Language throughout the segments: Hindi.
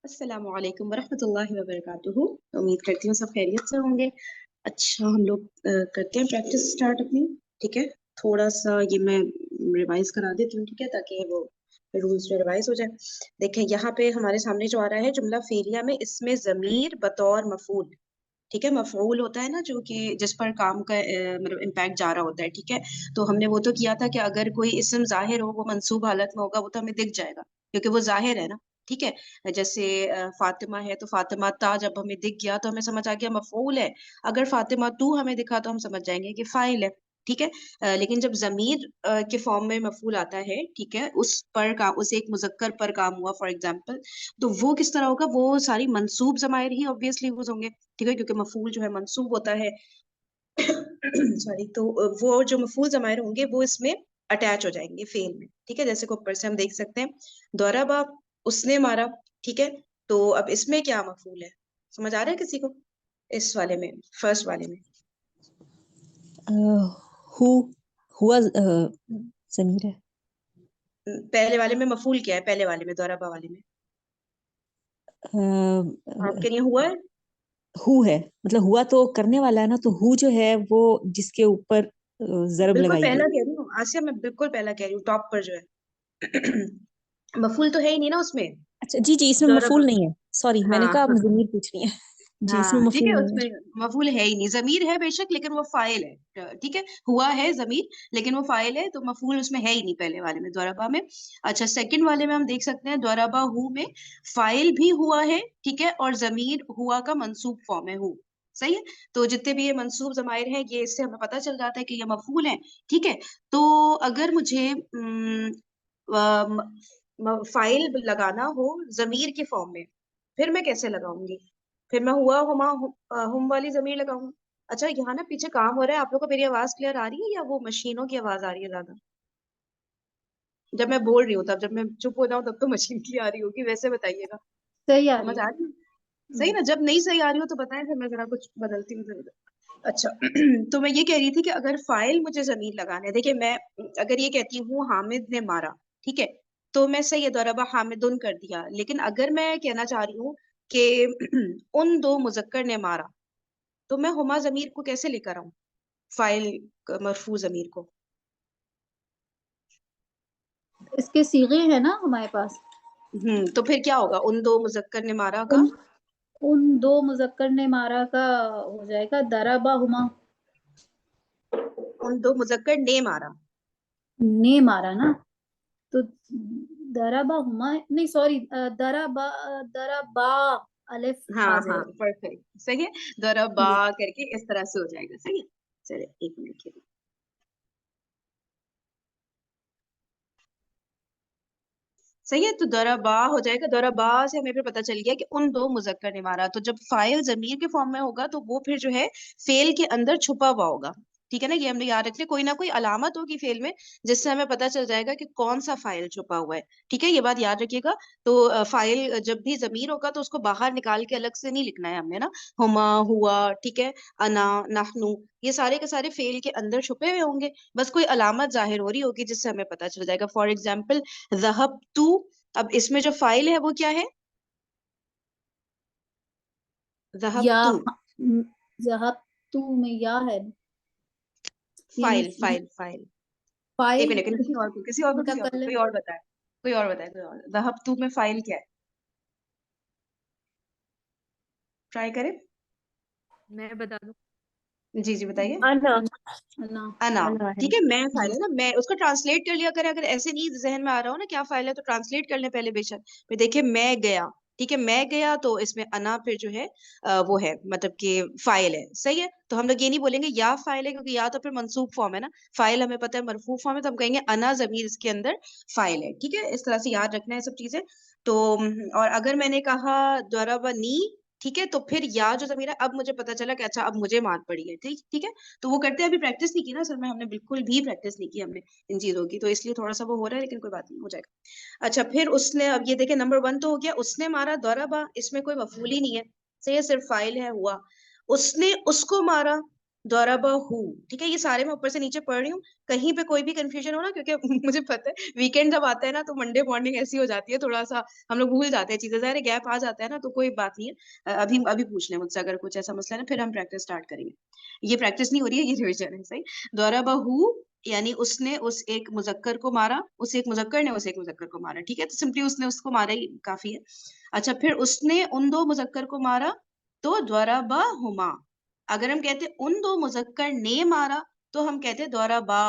अस्सलामु अलैकुम वरहमतुल्लाहि वबरकातुहू। उम्मीद करती हूँ सब खैरियत से होंगे। अच्छा, हम लोग करते हैं प्रैक्टिस स्टार्ट अपनी। ठीक है, थोड़ा सा ये मैं रिवाइज करा देती हूँ, ठीक है, ताकि वो रूल्स जो रिवाइज हो जाए। देखें, यहाँ पे हमारे सामने जो आ रहा है जुमला फेरिया में, इसमें जमीर बतौर मफूल, ठीक है, मफऊल होता है ना, जो कि जिस पर काम का मतलब इम्पैक्ट जा रहा होता है। ठीक है, तो हमने वो तो किया था कि अगर कोई इस्म जाहिर हो, वो मंसूब हालत में होगा, वो तो हमें दिख जाएगा क्योंकि वो जाहिर है ना। ठीक है, जैसे फातिमा है तो फातिमा ता जब हमें दिख गया तो हमें समझ आ गया मफऊल है। अगर फातिमा तू हमें दिखा तो हम समझ जाएंगे कि फाइल है। ठीक है, लेकिन जब जमीर के फॉर्म में मफूल आता है, ठीक है, उस पर काम, उस एक मुजक्कर पर काम हुआ फॉर एग्जाम्पल, तो वो किस तरह होगा? वो सारी मंसूब जमायर ही ऑब्वियसली यूज होंगे। ठीक है, क्योंकि मफूल जो है मंसूब होता है। सॉरी, तो वो जो मफूल जमायर होंगे वो इसमें अटैच हो जाएंगे फेल में। ठीक है, जैसे को ऊपर से हम देख सकते हैं, दौराबा, उसने मारा। ठीक है, तो अब इसमें क्या मफूल है? समझ आ रहा है किसी को? इस वाले में, फर्स्ट वाले में। हु हुआ जमीर है। पहले वाले में मफूल क्या है? पहले वाले में, दौराबा वाले में आपके लिए हुआ है। हु है, मतलब हुआ तो करने वाला है ना, तो हु जो है वो जिसके ऊपर जरब बिल्कुल लगाई पहला गई। कह रही हूँ आसिया, मैं बिल्कुल पहला कह रही हूँ, टॉप पर जो है। मफूल तो है ही नहीं ना उसमें। अच्छा जी जी, इसमें दौराबा, मफूल नहीं है। सॉरी, मैंने कहा हाँ। अब जमीर पूछ रही है। जी, इसमें हाँ ठीक मफूल है, नहीं है। उसमें मफूल है ही नहीं, जमीर है बेशक लेकिन वो फाइल है। ठीक है, हुआ है जमीर लेकिन वो फाइल है, तो मफूल उसमें है ही नहीं पहले वाले में, दोराबा में। अच्छा, सेकंड वाले में हम देख सकते हैं, दोराबा हु में फाइल भी हुआ है, ठीक है, और जमीर हुआ का मंसूब फॉर्म है हु। सही है, तो जितने भी ये मंसूब जमायर हैं, ये इससे हमें पता चल जाता है कि ये मफूल है। ठीक है, तो अगर मुझे फाइल लगाना हो जमीर के फॉर्म में, फिर मैं कैसे लगाऊंगी? फिर मैं हुआ हुमा हुम वाली जमीर लगाऊंगी। अच्छा, यहाँ ना पीछे काम हो रहा है, आप लोग को मेरी आवाज क्लियर आ रही है या वो मशीनों की आवाज आ रही है ज्यादा? जब मैं बोल रही हूँ तब, जब मैं चुप हो जाऊँ तब तो मशीन की आ रही होगी, वैसे बताइएगा। सही आ रही समझ है। आ रही है? सही ना? जब नहीं सही आ रही हो तो बताएं, फिर मैं जरा कुछ बदलती हूँ इधर उधर। अच्छा, तो मैं ये कह रही थी कि अगर फाइल मुझे जमीर लगाना है, देखिए मैं अगर ये कहती हूँ हामिद ने मारा, ठीक है, तो मैं सही है, दौराबा हामिदुन कर दिया। लेकिन अगर मैं कहना चाह रही हूँ कि उन दो मुजक्कर ने मारा, तो मैं हुमा जमीर को कैसे लेकर आऊं? फाइल मरफू जमीर को। इसके सीगे हैं ना हमारे पास। तो फिर क्या होगा? उन दो मुजक्कर ने मारा का, उन उन दो मुजक्कर ने मारा का हो जाएगा दराबा हुमा। उन दो मुजक्कर ने मारा। ने मारा ना, तो दराबा हुमा नहीं, सॉरी, दराबा, दराबा अलिफ हाँ आ हाँ, जाएगा। परफेक्ट, सही है। दरबा जी। करके इस तरह से हो जाएगा, सही है। चलिए एक मिनट के लिए। सही है, तो दरबा हो जाएगा। दरबा से हमें फिर पता चल गया कि उन दो मुजक्कर ने मारा। तो जब फाइल जमीर के फॉर्म में होगा तो वो फिर जो है फेल के अंदर छुपा हुआ होगा। ठीक है ना, ये हमने याद रख लिया, कोई ना कोई अलामत होगी फेल में जिससे हमें पता चल जाएगा कि कौन सा फाइल छुपा हुआ है। ठीक है, ये बात याद रखिएगा। तो फाइल जब भी जमीर होगा तो उसको बाहर निकाल के अलग से नहीं लिखना है हमने ना। हुमा, हुआ, ठीक है, अना, नहनु, ये सारे के सारे फेल के अंदर छुपे हुए होंगे। बस कोई अलामत जाहिर हो रही होगी जिससे हमें पता चल जाएगा। फॉर एग्जाम्पल, ज़हब तू, अब इसमें जो फाइल है वो क्या है? ज़हब या तू, जहाब तू में या है, यानी फाइल फाइल फाइल। एक फाइल मिनट, मुतकल्लिम। कोई और बताए, कोई और बताए, कोई और। ज़हब तू में फाइल क्या है? ट्राई करें। मैं बता दूं। जी जी बताइए। अना। अना। अना। अना है। ठीक है, मैं फाइल है ना, मैं उसको ट्रांसलेट कर लिया करें। अगर ऐसे नहीं जहन में आ रहा हो ना क्या फाइल है, तो ट्रांसलेट कर लें पहले बेशक। फिर देखिए, मैं गया, ठीक है, मैं गया, तो इसमें अना फिर जो है वो है, मतलब कि फाइल है। सही है, तो हम लोग ये नहीं बोलेंगे या फाइल है, क्योंकि या तो फिर मंसूब फॉर्म है ना, फाइल हमें पता है मरफू फॉर्म है, तो हम कहेंगे अना जमीर इसके अंदर फाइल है। ठीक है, इस तरह से याद रखना है सब चीजें। तो और अगर मैंने कहा नी, ठीक है, तो फिर या जो जमीर है, अब मुझे पता चला कि अच्छा अब मुझे मार पड़ी है। ठीक ठीक है, तो वो करते हैं, अभी प्रैक्टिस नहीं की ना असल में, हमने बिल्कुल भी प्रैक्टिस नहीं की हमने इन चीजों की, तो इसलिए थोड़ा सा वो हो रहा है, लेकिन कोई बात नहीं, हो जाएगा। अच्छा, फिर उसने, अब ये देखे, नंबर वन तो हो गया, उसने मारा, दौराबा, इसमें कोई मफूल ही नहीं है, सही है, सिर्फ फाइल है हुआ। उसने उसको मारा, दौराबा हु, ठीक है। ये सारे मैं ऊपर से नीचे पढ़ रही हूँ, कहीं पे कोई भी कंफ्यूजन हो ना, क्योंकि मुझे पता है वीकेंड जब आता है ना तो मंडे मॉर्निंग ऐसी हो जाती है, थोड़ा सा हम लोग भूल जाते हैं चीजें, ज़ाहिर है गैप आ जाता है ना, तो कोई बात नहीं है। अभी अभी पूछ लें मुझसे अगर कुछ ऐसा मसला है ना, फिर हम प्रैक्टिस स्टार्ट करेंगे। ये प्रैक्टिस नहीं हो रही है, ये रिविजन है, सही। दौराबा हु यानी उसने उस एक मुजक्कर को मारा, उस एक मुजक्कर ने उस एक मुजक्कर को मारा, ठीक है। तो सिंपली उसने उसको मारा ही काफी है। अच्छा, फिर उसने उन दो मुजक्कर को मारा, तो द्वाराबा हुमा। अगर हम कहते उन दो मुजक्कर ने मारा, तो हम कहते द्वाराबा,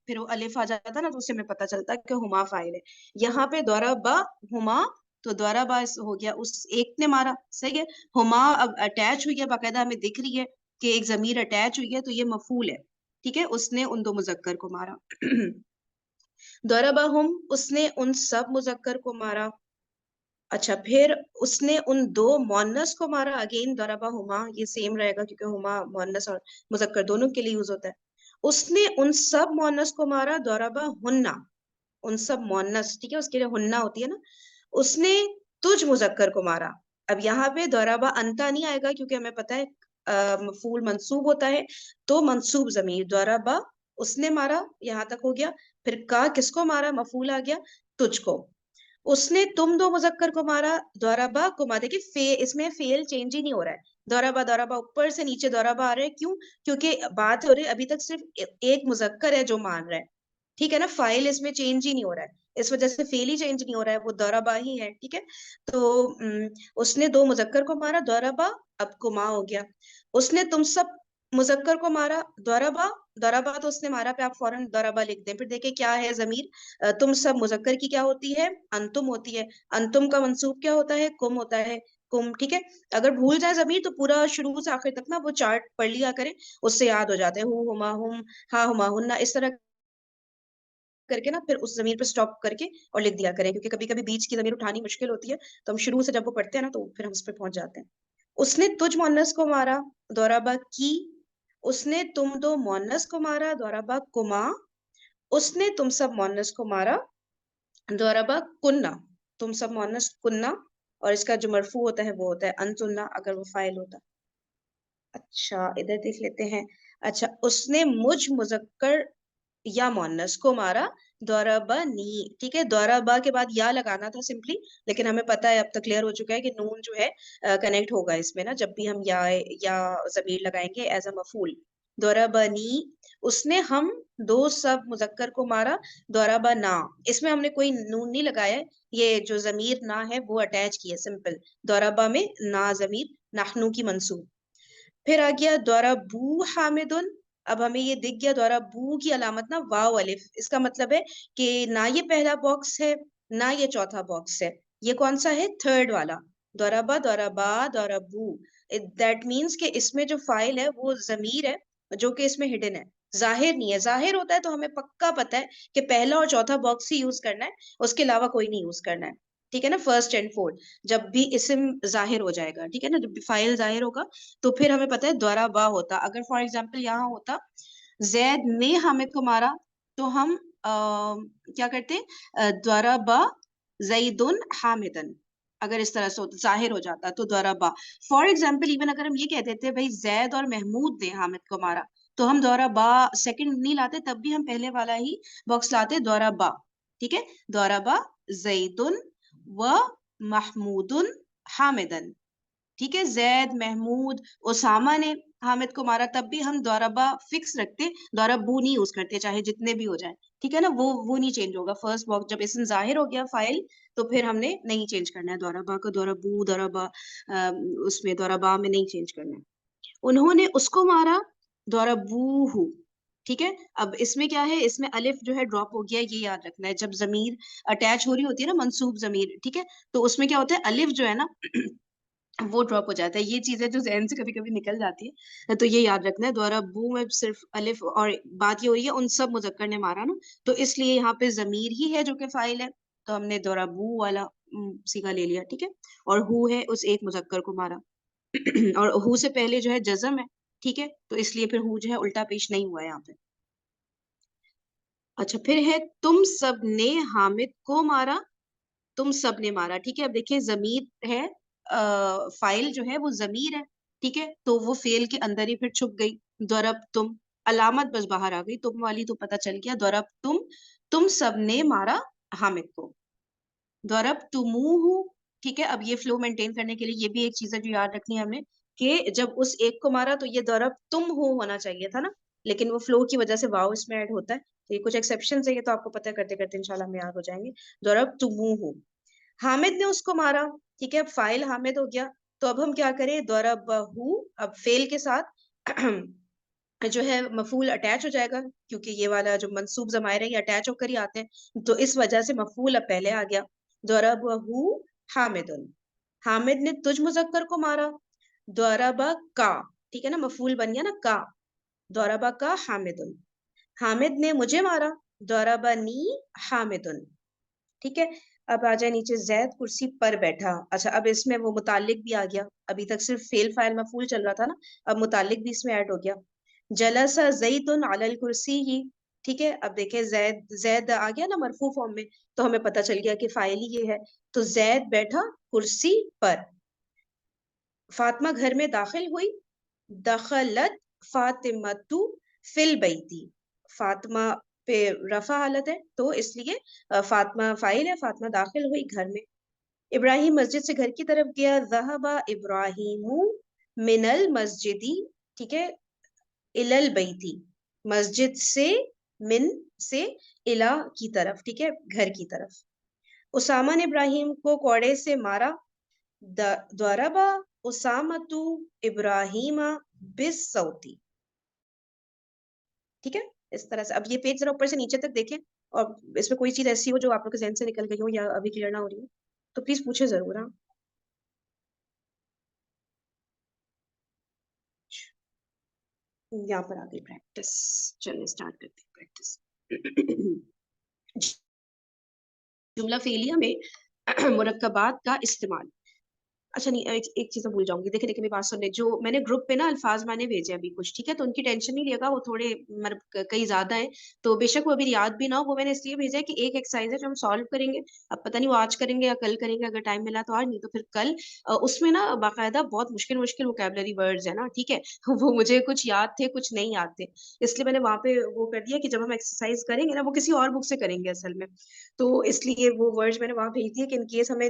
फिर वो अलिफ आ जाता ना, तो उससे हमें पता चलता कि हुमा फाइल है। यहाँ पे द्वाराबा हुमा, तो द्वाराबा हो गया उस एक ने मारा, सही है। हुमा अब अटैच हुई है, बाकायदा हमें दिख रही है कि एक जमीर अटैच हुई है, तो ये मफूल है, ठीक है। उसने उन दो मुजक्कर को मारा। दौराबाहुम, उसने उन सब मुजक्कर को मारा। अच्छा, फिर उसने उन दो मोन्नस को मारा। अगेन दौराबा हुमा, ये सेम रहेगा क्योंकि हुमा मोन्नस और मुजक्कर दोनों के लिए यूज होता है। उसने उन सब मोन्नस को मारा। दौराबा हुन्ना, उन सब मोन्नस, ठीक है, उसके लिए हुन्ना होती है ना। उसने तुझ मुजक्कर को मारा। अब यहाँ पे दौराबा अंता नहीं आएगा, क्योंकि हमें पता है मफूल मंसूब होता है, तो मंसूब जमीर दौराबा, उसने मारा, यहाँ तक हो गया। फिर का किसको मारा, मफूल आ गया, तुझको। उसने तुम दो मुजक्कर को मारा। दौराबा को मारा, देखिए इसमें फेल चेंज ही नहीं हो रहा है। दौराबा दौराबा ऊपर से नीचे दौराबा आ रहे हैं, क्यों? क्योंकि बात हो रही है अभी तक सिर्फ एक मुजक्कर है जो मान रहा है, ठीक है ना। फाइल इसमें चेंज ही नहीं हो रहा है, इस वजह से फेल ही चेंज नहीं हो रहा है, वो दौराबा ही है, ठीक है। तो उसने दो मुजक्कर को मारा, दौराबा, अब कुमा हो गया। उसने तुम सब मुजक्कर को मारा। दौराबा, दौराबा तो उसने मारा पे आप फौरन दौराबा लिख दें। फिर देखें क्या है जमीर, तुम सब मुजक्कर की क्या होती है, अंतुम होती है। अंतुम का मंसूब क्या होता है, कुम होता है, कुम, ठीक है। अगर भूल जाए जमीर तो पूरा शुरू से आखिर तक ना वो चार्ट पढ़ लिया करें, उससे याद हो जाता है। हु हुमा हुम, हा हुमा हुन्ना, इस तरह करके ना फिर उस जमीर पे स्टॉप करके और लिख दिया करें, क्योंकि कभी कभी बीच की जमीर उठानी मुश्किल होती है, तो हम शुरू से जब वो पढ़ते हैं ना तो फिर हम उस पर पहुंच जाते हैं। उसने तुझ मोन्नस को मारा। दौराबा की। उसने तुम दो मोन्नस को मारा। दौराबा कुमा। उसने तुम सब मोन्नस को मारा। दौराबा कुन्ना, तुम सब मोन्नस कुन्ना, और इसका जो मरफू होता है वो होता है अंतुन्ना, अगर वो फाइल होता। अच्छा, इधर देख लेते हैं। अच्छा, उसने मुझ मुजक्कर या मोन्नस को मारा। दौराबा नी, ठीक है। दौराबा के बाद या लगाना था सिंपली, लेकिन हमें पता है, अब तक क्लियर हो चुका है कि नून जो है कनेक्ट होगा इसमें ना, जब भी हम या जमीर लगाएंगे एज अ मफूल। दौराबा नी, उसने हम दो सब मुजक्कर को मारा। दौराबा ना, इसमें हमने कोई नून नहीं लगाया है, ये जो जमीर ना है वो अटैच की है सिंपल। दौराबा में ना जमीर, नाहनु की मंसूब। फिर आ गया द्वारा बू हामिदुन। अब हमें ये दिख गया द्वारा बू की अलामत ना वाव अलिफ, इसका मतलब है कि ना ये पहला बॉक्स है ना ये चौथा बॉक्स है, ये कौन सा है, थर्ड वाला। द्वारा बा द्वारा बू, दैट मीन्स कि इसमें जो फाइल है वो जमीर है, जो कि इसमें हिडन है, जाहिर नहीं है। जाहिर होता है तो हमें पक्का पता है कि पहला और चौथा बॉक्स ही यूज करना है, उसके अलावा कोई नहीं यूज करना है, ठीक है ना। फर्स्ट एंड फोर्थ, जब भी इस्म जाहिर हो जाएगा, ठीक है ना, जब भी फाइल जाहिर होगा, तो फिर हमें पता है द्वारा बा होता। अगर फॉर एग्जाम्पल यहाँ होता जैद ने हामिद को मारा, तो हम क्या करते, द्वारा बा जईदुन हामिदन, अगर इस तरह से होता जाहिर हो जाता तो द्वारा बा। फॉर एग्जाम्पल इवन अगर हम ये कह देते भाई जैद और महमूद ने हामिद को मारा, तो हम द्वारा बा सेकंड नहीं लाते, तब भी हम पहले वाला ही बॉक्स लाते, द्वारा बा, ठीक है। द्वारा बा जईदुन व महमूदुन हामिदन, ठीक है। जैद महमूद उसामा ने हामिद को मारा, तब भी हम दौराबा फिक्स रखते, दौराबू नहीं यूज करते, चाहे जितने भी हो जाए, ठीक है ना। वो नहीं चेंज होगा। फर्स्ट बॉक्स जब इसम जाहिर हो गया फाइल, तो फिर हमने नहीं चेंज करना है दौराबा को, दौराबू दौराबा, उसमें दौराबा में नहीं चेंज करना है। उन्होंने उसको मारा, दौराबूहु, ठीक है। अब इसमें क्या है, इसमें अलिफ जो है ड्रॉप हो गया, ये याद रखना है। जब जमीर अटैच हो रही होती है ना, मंसूब जमीर, ठीक है, तो उसमें क्या होता है, अलिफ जो है ना वो ड्रॉप हो जाता है। ये चीजें जो जहन से कभी कभी निकल जाती है, तो ये याद रखना है। द्वारा बू में सिर्फ अलिफ, और बात ये हो रही है उन सब मुजक्कर ने मारा ना, तो इसलिए यहाँ पे जमीर ही है जो कि फाइल है, तो हमने द्वारा बू वाला सीगा ले लिया, ठीक है। और हु है उस एक मुजक्कर को मारा और हु से पहले जो है जजम है, ठीक है, तो इसलिए फिर हु जो है उल्टा पेश नहीं हुआ है यहाँ पे। अच्छा, फिर है तुम सब ने हामिद को मारा। तुम सब ने मारा, ठीक है। अब देखिए जमीर है, फाइल जो है वो जमीर है, ठीक है, तो वो फेल के अंदर ही फिर छुप गई। दरब तुम, अलामत बस बाहर आ गई, तुम वाली तो पता चल गया, दरब तुम सबने मारा हामिद को, दरब तुमुहु। ठीक है, अब ये फ्लो मेंटेन करने के लिए ये भी एक चीज है जो याद रखनी है हमें, कि जब उस एक को मारा तो ये दरब तुम हो होना चाहिए था ना, लेकिन वो फ्लो की वजह से वाव इसमें ऐड होता है, तो ये कुछ एक्सेप्शन है, ये तो आपको पता करते करते इंशाल्लाह हम याद हो जाएंगे। दरब तुमुहु, हामिद ने उसको मारा। ठीक है, अब फाइल हामिद हो गया, तो अब हम क्या करें, दरबहु, अब फेल के साथ जो है मफूल अटैच हो जाएगा, क्योंकि ये वाला जो मंसूब जमायर है ये अटैच होकर ही आते हैं, तो इस वजह से मफूल अब पहले आ गया। दरबहु हामिदुन, हामिद ने तुझ मुजक्कर को मारा। दरबा का, ठीक है ना, मफूल बन गया ना का, दरबा का हामिदुन, हामिद ने मुझे मारा। दरबनी हामिदुन। ठीक है, अब आ जाए नीचे, जैद कुर्सी पर बैठा। अच्छा, अब इसमें वो मुतालिक भी आ गया, अभी तक सिर्फ फेल फाइल मफूल चल रहा था ना, अब मुतालिक भी इसमें ऐड हो गया। जलसा ज़ैदुन अलल कुर्सी ही। ठीक है, अब देखें जैद, जैद आ गया ना मरफू फॉर्म में, तो हमें पता चल गया कि फाइल ही ये है, तो जैद बैठा कुर्सी पर। फातिमा घर में दाखिल हुई। दखलत फातिमतु फिल बैती, फातिमा पे रफा हालत है तो इसलिए फातिमा फाइल है, फातिमा दाखिल हुई घर में। इब्राहिम मस्जिद से घर की तरफ गया। ज़हबा इब्राहिमु मिनल मस्जिदी, ठीक है, इलल बैती, मस्जिद से, मिन से, इला की तरफ, ठीक है, घर की तरफ। उसामा ने इब्राहिम को कोड़े से मारा। द्वरबा उसामतु इब्राहिमा बिस सौती। ठीक है, इस तरह से अब ये पेज जरा ऊपर से नीचे तक देखें, और इसमें कोई चीज ऐसी हो जो आप लोग के जहन से निकल गई हो या अभी क्लियर ना हो रही हो तो प्लीज पूछे जरूर। हाँ, यहाँ पर आ गई प्रैक्टिस, चलिए स्टार्ट करते हैं प्रैक्टिस। जुमला फेलिया में मुरक्कबात का इस्तेमाल। अच्छा नहीं, एक चीज मैं भूल जाऊंगी, देखे देखे मेरी बात सुनने, जो मैंने ग्रुप पे ना अल्फाज मैंने भेजे अभी कुछ, ठीक है, तो उनकी टेंशन नहीं लेगा, वो थोड़े कई ज्यादा है, तो बेशक वो अभी याद भी ना हो, वो मैंने इसलिए भेजा है कि एक एक्सरसाइज है जो हम सॉल्व करेंगे। अब पता नहीं वो आज करेंगे या कल करेंगे, अगर टाइम मिला तो आज, नहीं तो फिर कल। उसमें ना बाकायदा बहुत मुश्किल मुश्किल वोकेबलरी वर्ड्स है ना, ठीक है, वो मुझे कुछ याद थे कुछ नहीं याद थे, इसलिए मैंने वहां पे वो कर दिया कि जब हम एक्सरसाइज करेंगे ना, वो किसी और बुक से करेंगे असल में, तो इसलिए वो वर्ड्स मैंने वहां भेज दिए कि इनकेस हमें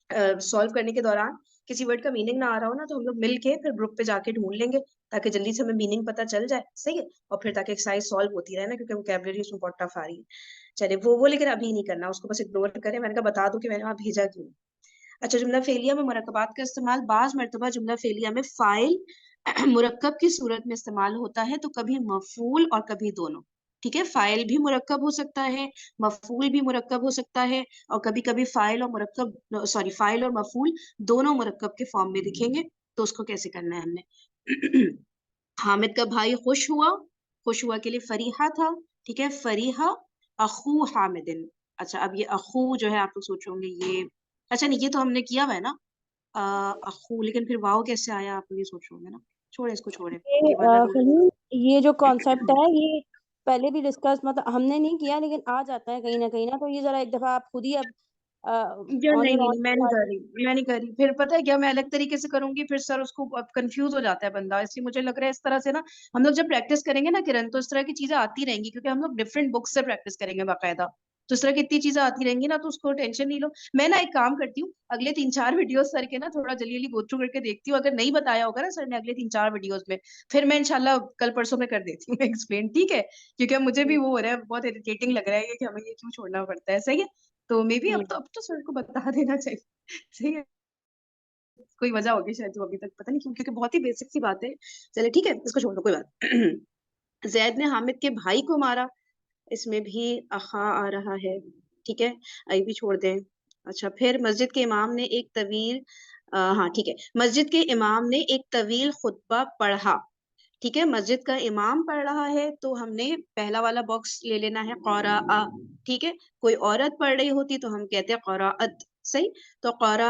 सॉल्व करने के दौरान किसी वर्ड का मीनिंग ना आ रहा हो ना, तो हम लोग मिल के फिर ग्रुप पे जाके ढूंढ लेंगे, ताकि जल्दी से हमें मीनिंग पता चल जाए, सही है, और फिर ताकि एक्सरसाइज सॉल्व होती रहे ना, क्योंकि वोकैबुलरी उसमें बहुत टफ आ रही है। चलिए वो लेकिन अभी नहीं करना, उसको बस इग्नोर करें, मैंने कहा बता दूं कि मैंने वहां भेजा क्यों। अच्छा, जुमला फेलिया में मुरक्कबात का इस्तेमाल। बाज मर्तबा जुमला फेलिया में फाइल मुरक्कब की सूरत में इस्तेमाल होता है, तो कभी मफूल और कभी दोनों। ठीक है, फाइल भी मुरक्कब हो सकता है, मफूल भी मुरक्कब हो सकता है, और कभी कभी फाइल और मुरक्कब, सॉरी, फाइल और मफूल दोनों मुरक्कब के फॉर्म में दिखेंगे, तो उसको कैसे करना है हमने। हामिद का भाई खुश हुआ के लिए फरीहा था। ठीक है, फरीहा अखू हामिदिन। अच्छा, अब ये अखू जो है आप लोग सोचोगे ये, अच्छा नहीं, ये तो हमने किया हुआ है ना, अखू, लेकिन फिर वाव कैसे आया आप ये सोचोगे ना, छोड़े इसको, छोड़े ये वाला रूल। फहीम, ये जो कॉन्सेप्ट है ये पहले भी डिस्कस मतलब हमने नहीं किया, लेकिन आ जाता है कहीं ना, तो ये जरा एक दफा आप खुद ही अब यार ऑन नहीं योर नहीं ऑन नहीं, मैं नहीं कर रही, फिर पता है क्या, मैं अलग तरीके से करूंगी, फिर सर उसको अब कंफ्यूज हो जाता है बंदा, इसलिए मुझे लग रहा है इस तरह से ना, हम लोग जब प्रैक्टिस करेंगे ना किरण, तो इस तरह की चीजें आती रहेंगी, क्योंकि हम लोग डिफरेंट बुक्स से प्रैक्टिस करेंगे बाकायदा, तो इस तरह की इतनी चीजें आती रहेंगी ना, तो उसको टेंशन नहीं लो। मैं ना एक काम करती हूँ, अगले 3-4 वीडियोस सर के ना थोड़ा जल्दी जल्दी गो थ्रू करके देखती हूँ, अगर नहीं बताया होगा ना सर ने अगले 3-4 वीडियोस में, फिर मैं इंशाल्लाह कल परसों में कर देती हूँ एक्सप्लेन, ठीक है, क्योंकि अब मुझे भी वो हो रहा है, बहुत इरिटेटिंग लग रहा है ये कि हमें ये क्यों छोड़ना पड़ता है, सही है, तो मे बी अब तो सर को बता देना चाहिए, सही है, कोई वजह होगी शायद जो अभी तक पता नहीं क्यों, क्योंकि बहुत ही बेसिक सी बात है। चले ठीक है, इसको छोड़ दो, कोई बात। जैद ने हामिद के भाई को मारा, इसमें भी अखा आ रहा है, ठीक है, ये भी छोड़ दें। अच्छा, फिर मस्जिद के इमाम ने एक तवील, हाँ ठीक है, मस्जिद के इमाम ने एक तवील खुतबा पढ़ा। ठीक है, मस्जिद का इमाम पढ़ रहा है, तो हमने पहला वाला बॉक्स ले लेना है, क़ौरा। ठीक है, कोई औरत पढ़ रही होती तो हम कहते हैं क़ौराअत, सही, तो क़ौरा।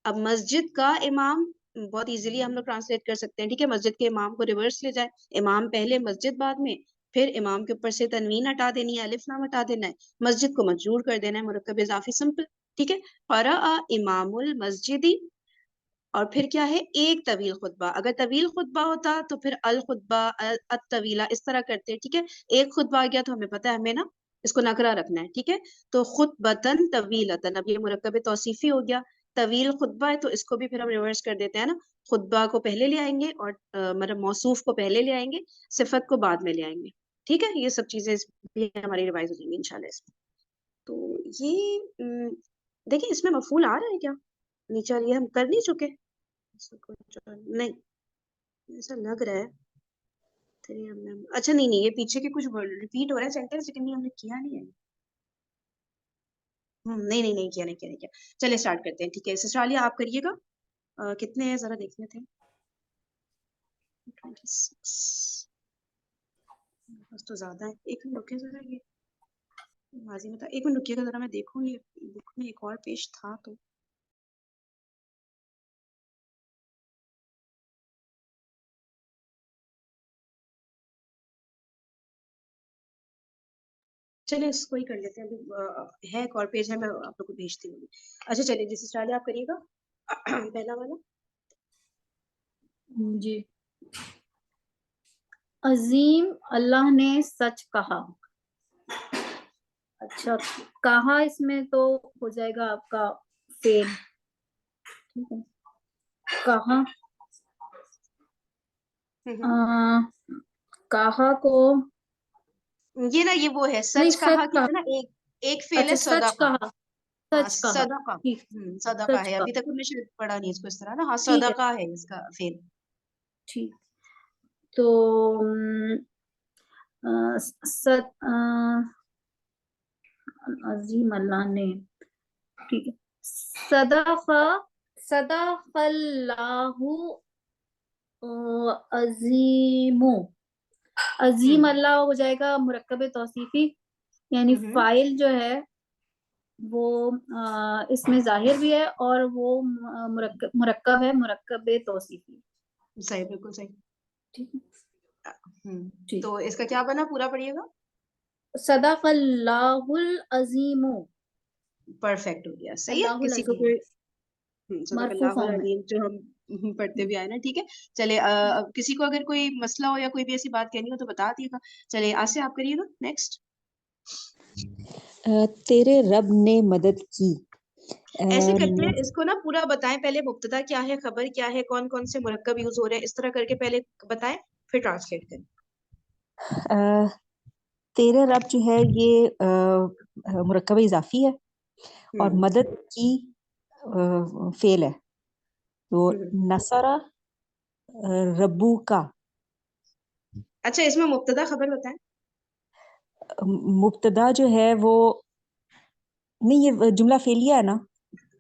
अब मस्जिद का इमाम बहुत इजीली हम लोग ट्रांसलेट कर सकते हैं, ठीक है, मस्जिद के इमाम को रिवर्स ले जाए, इमाम पहले मस्जिद बाद में, फिर इमाम के ऊपर से तनवीन हटा देनी है, अलिफ नाम हटा देना है, मस्जिद को मजरूर कर देना है, मुरक्कब इजाफी सिंपल। ठीक है, क़ौरा इमामुल मस्जिदी, और फिर क्या है, एक तवील खुतबा। अगर तवील खुतबा होता तो फिर अल खुतबा, अत तवीला, इस तरह करते हैं, ठीक है। एक खुतबा आ गया तो हमें पता है, हमें ना इसको नकरा रखना है, ठीक है। तो खुतबतन तवीलतन, अब ये मुरक्कब तौसीफी हो गया। तवील खुतबा है तो इसको भी फिर हम रिवर्स कर देते हैं ना, खुतबा को पहले ले आएंगे और मतलब मौसूफ को पहले ले आएंगे, सिफत को बाद में ले आएंगे, ठीक है। ये सब चीजें भी हमारी रिवाइज हो जाएंगी इंशाल्लाह इसमें। तो ये देखिए, इसमें मफूल आ रहा है क्या नीचे? ये हम कर नहीं चुके? ऐसा कुछ नहीं, ऐसा लग रहा है। अच्छा, नहीं नहीं, ये पीछे के कुछ रिपीट हो रहा है सेंटेंस, लेकिन ये हमने किया नहीं है। नहीं नहीं नहीं किया, नहीं किया, नहीं किया। चलिए स्टार्ट करते हैं, ठीक है। ससुरालिया आप करिएगा। कितने हैं जरा देखने थे। 26 बस तो ज्यादा है। एक मिनट रुकिए जरा, ये माजी में था। एक मिनट रुकिएगा जरा, मैं देखूँ ये बुक में एक और पेज था तो। चलिए इसको ही कर लेते हैं अभी। है एक और पेज है, मैं आप लोग को भेजती हूँ। अच्छा चलिए, जिस स्टार्ट आप करिएगा। पहला वाला। जी। अजीम, अल्लाह ने सच कहा। अच्छा, कहा इसमें तो हो जाएगा आपका फेल, ठीक है। कहा, कहा को ये ना, ये वो है नहीं, सच सच कहा, कहा। कहते हैं ना, एक फेल है अच्छा, सच सदाका। कहा, हाँ सच कहा, सदाका। ठीक, सदाका सच है, कहा, अभी तक हमने शायद पढ़ा नहीं इसको इस तरह ना। हाँ ठीक है, सदाका है इसका फेल। ठीक। तो सच, अजीम अल्लाह ने, ठीक है। सदाका, सदाकल्लाहु अजीमु। अजीम हम्म अल्लाह हो जाएगा मुरक्कब तौसीफी, यानी हम्म फाइल जो है वो इसमें जाहिर भी है और वो मुरक्कब है, मुरक्कब तौसीफी, सही, बिल्कुल सही। ठीक है। ठीक। तो इसका क्या बना, पूरा पढ़िएगा। सदाकल्लाहुल अजीमु, परफेक्ट हो गया, सही है। अल्लाहुल किसी को अजीम, कोई मरफू सदाकल्लाहुल फॉर्म में। अज़ीम जो हम पढ़ते भी आए ना, ठीक है। चले, अब किसी को अगर कोई मसला हो या कोई भी ऐसी बात कहनी हो तो बता दिएगा। चले आसे आप करिएगा नेक्स्ट। तेरे रब ने मदद की। ऐसे करते हैं, न- इसको ना पूरा बताएं पहले। मुब्तदा क्या है, खबर क्या है, कौन कौन से मुरक्कब यूज हो रहे हैं, इस तरह करके पहले बताएं, फिर ट्रांसलेट करें। अ, तेरे रब जो है ये मुरक्कब इजाफी है और हम्म मदद की फेल है। तो हम्म नसरा रब्बू का। अच्छा, इसमें मुब्तदा खबर बताएं। मुब्तदा जो है वो, नहीं ये जुमला फेलिया है ना,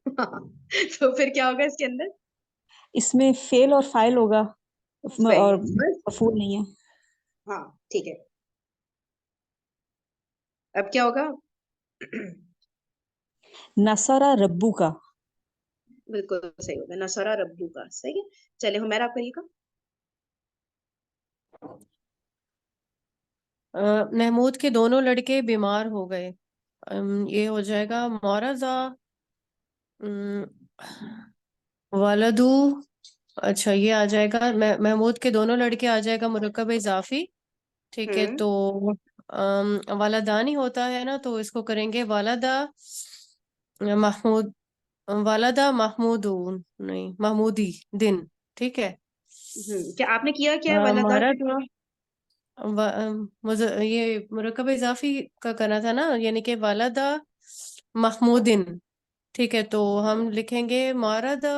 तो फिर क्या होगा इसके अंदर? इसमें फेल और फाइल होगा सही और है, बस। मफूल नहीं है। हाँ ठीक है। अब क्या होगा? नसरा रब्बू का। बिल्कुल सही होगा, नसरा रब्बू का, सही है। चले हुमैरा आप करिएगा। महमूद के दोनों लड़के बीमार हो गए। ये हो जाएगा मौरजा वालदू। अच्छा, ये आ जाएगा महमूद के दोनों लड़के आ जाएगा मुरक्कब इजाफी, ठीक है। हम्म तो वालदानी होता है ना, तो इसको करेंगे वालदा महमूद, वालदा महमूदून, नहीं महमूदी दिन, ठीक है। क्या आपने किया, क्या है वलदा मरद, से? ये मुरक्कब इजाफी का करना था ना, यानी कि वालदा महमूदिन, ठीक है। तो हम लिखेंगे मारदा,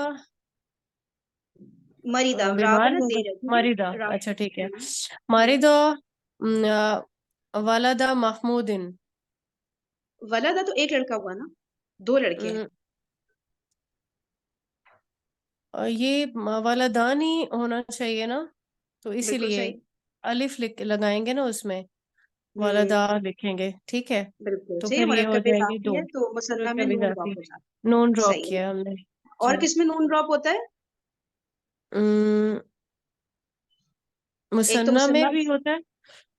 मरीदा, रा पे बीमार ना हो गए, जेर है, ठीक मारिदा, है, रा। अच्छा ठीक है। हम्म मारिदा वालदा महमूदिन। वलदा तो एक लड़का हुआ ना, दो लड़के हैं। अम, ये वालदानी होना चाहिए ना, तो बिल्कुल इसीलिए सही। अलिफ लिख लगाएंगे ना उसमें, वालदा हम्म लिखेंगे, ठीक है। बिल्कुल तो सही, फिर ये हो मुरक्कब जाएंगे इजाफी दो, है तो मुसन्ना में मुरक्कब नून इजाफी, ड्रॉप हो जाता नून है, ड्रॉप सही है। किया हमने और जी। किसमें नून ड्रॉप होता है? एक तो मुसन्ना में मुसन्ना, भी होता है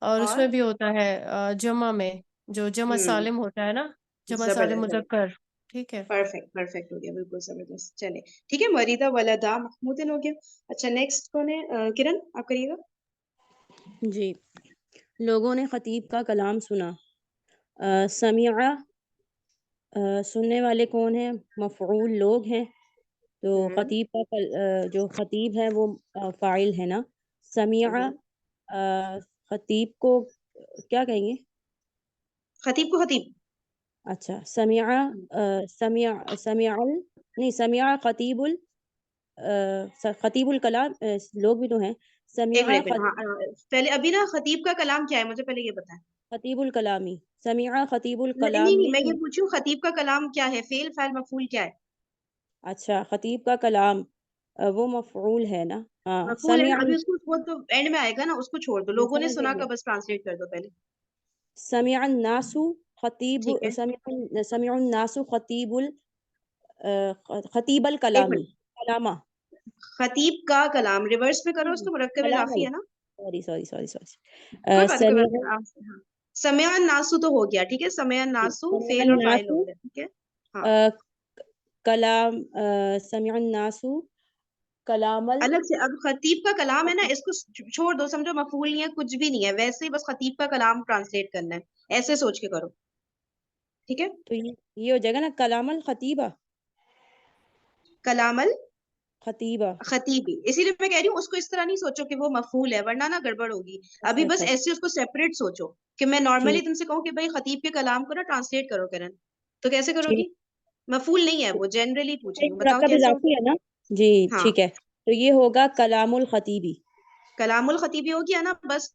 और उसमें और भी होता है जमा में, जो जमा हम्म सालिम होता है ना, जमा सालिम जबरदस्त, मुजक्कर, ठीक है। परफेक्ट हो गया, बिल्कुल जबरदस्त। चले ठीक है, मरीदा वलदा महमूदन हो गया। अच्छा नेक्स्ट कौन है? किरण आप करिएगा। जी, लोगों ने खतीब का कलाम सुना। समिया, सुनने वाले कौन है? मफऊल लोग हैं। तो खतीब का जो खतीब है वो फाइल है ना। समिया, खतीब को क्या कहेंगे? खतीब को खतीब। अच्छा, समिया, समिया, समियाल नहीं, समिया खतीबुल, खतीबुल कलाम, लोग भी तो हैं। एक समिया मिनट हाँ पहले अभी ना खतीब का कलाम क्या है मुझे पहले ये बताएं। खतीबुल कलामी, समिया खतीबुल नहीं कलामी। मैं ये पूछूं खतीब का कलाम क्या है, फेल फाइल मफूल क्या है? अच्छा, खतीब का कलाम, वो मफऊल है ना। हाँ, मफूल है ना, समिया, अभी उसको वो तो एंड में आएगा ना, उसको छोड़ दो, लोगों ने समझ सुना गई। का बस ट्रांसलेट कर दो पहले। समिया नासु खतीब, ठीक है समिया नासु खतीबुल, खतीबल एक कलामी, मिनट, कलामा, खतीब का कलाम रिवर्स में करो, नहीं, उसको मुरक्कब इजाफी कलामल, है ना। सॉरी सॉरी सॉरी सॉरी, कोई बात समिया, नहीं हाँ। समयान नासु तो हो गया, ठीक है, समयान नासु समिया फेल और फाइल हो नासु, गया, ठीक है। हाँ कलाम, समिया नासु कलामल। अलग से, अब खतीब का कलाम है ना, इसको छोड़ दो, समझो मफूल नहीं है कुछ भी नहीं है, वैसे ही बस खतीब का कलाम ट्रांसलेट करना है, ऐसे सोच के करो, ठीक है। तो ये हो जाएगा ना, कलामल खतीबा, कलामल खतीबा। खतीबी, इसीलिए मैं कह रही हूँ उसको इस तरह नहीं सोचो कि वो मफूल है, वरना ना गड़बड़ होगी। अच्छा अभी बस अच्छा, ऐसे उसको सेपरेट सोचो कि मैं नॉर्मली ठीक तुमसे कहूँ कि भाई खतीब के कलाम को ना ट्रांसलेट करो करण, तो कैसे ठीक। करोगी? मफूल नहीं है वो, जनरली पूछ ये रही हूँ, बताओ मुरक्कब कैसे होगा। इजाफी है ना। जी हाँ ठीक है, तो ये होगा कलामुल खतीबी, कलामुल खतीबी हो गया ना, बस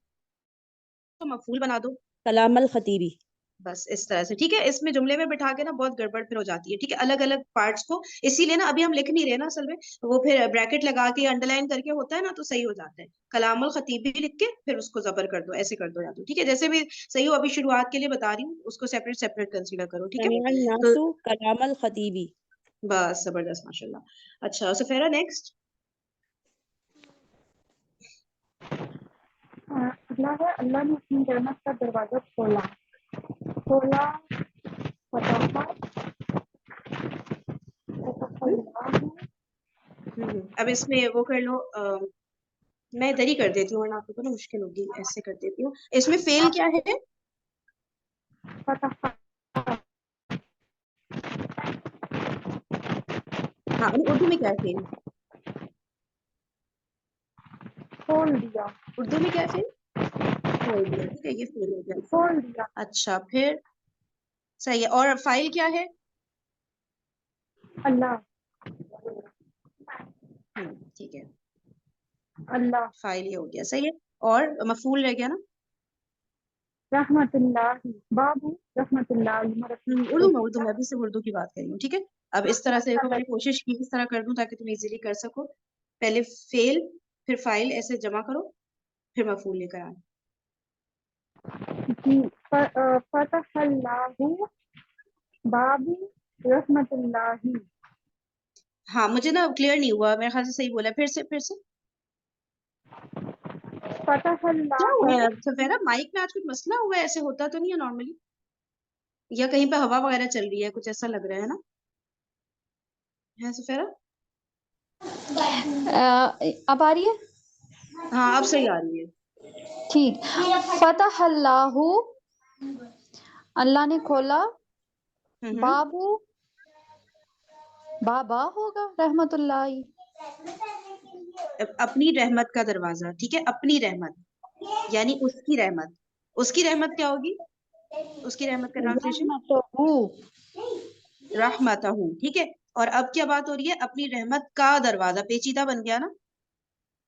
तो मफूल बना दो, कलामल खतीबी। बस इस तरह से, ठीक है। इसमें जुमले में बिठा के ना बहुत गड़बड़ फिर हो जाती है, ठीक है, अलग अलग पार्ट्स को, इसीलिए ना अभी हम लिख नहीं रहे ना असल में, वो फिर ब्रैकेट लगा के अंडरलाइन करके होता है ना, तो सही हो जाता है। कलामुल खतीबी लिख के फिर उसको जबर कर दो, ऐसे कर दो या तो, ठीक है, जैसे भी सही हो। अभी शुरुआत के लिए बता रही हूँ, उसको सेपरेट सेपरेट कंसीडर करो, ठीक है। समिअ तो नासु कलामल खतीबी। बस जबरदस्त माशाल्लाह। अच्छा सुफेरा नेक्स्ट। अगला है, अल्लाह ने अपनी रहमत का दरवाजा खोला। खोला, फतहा, अब इसमें वो कर लो, मैं इधर ही कर देती हूँ वरना आपको ना मुश्किल होगी, ऐसे कर देती हूँ। इसमें फेल क्या है? फतहा, हाँ उर्दू में क्या है फेल? खोल दिया, उर्दू में क्या है फेल? खोल दिया, ठीक है, ये फेल हो गया। खोल दिया, अच्छा फिर सही है, और फाइल क्या है? अल्लाह, ठीक है, अल्लाह, फाइल ये हो गया, सही है। और मफूल रह गया ना। रहमतुल्लाहि, बाबू रहमतुल्लाहि, उर्दू में अभी से उर्दू की बात कर रही हूँ, ठीक है। अब इस तरह से देखो, मैंने कोशिश की इस तरह कर दूं ताकि तुम इजीली कर सको। पहले फेल फिर फाइल ऐसे जमा करो, फिर मफूल लेकर आना। जी, फतहल्लाहु, बाबू रहमतुल्लाहि, हाँ मुझे ना क्लियर नहीं हुआ, मेरे ख्याल से सही बोला, फिर से क्या हुआ फतहल्लाहु, है सफेरा, माइक में आज कुछ मसला हुआ है? ऐसे होता तो नहीं है नॉर्मली, या कहीं पे हवा वगैरह चल रही है, कुछ ऐसा लग रहा है ना, है सफेरा? अब आ रही है? हाँ अब सही आ रही है। ठीक। फतहल्लाहु, अल्लाह ने खोला, हम्म। बाबू, बाबा होगा, रहमतुल्लाहि, अपनी रहमत का दरवाजा, ठीक है, अपनी रहमत यानी उसकी रहमत। उसकी रहमत क्या होगी? उसकी रहमत का ट्रांसलेशन रहमतहु, रहमतहू, ठीक है। और अब क्या बात हो रही है? अपनी रहमत का दरवाजा, पेचीदा बन गया ना,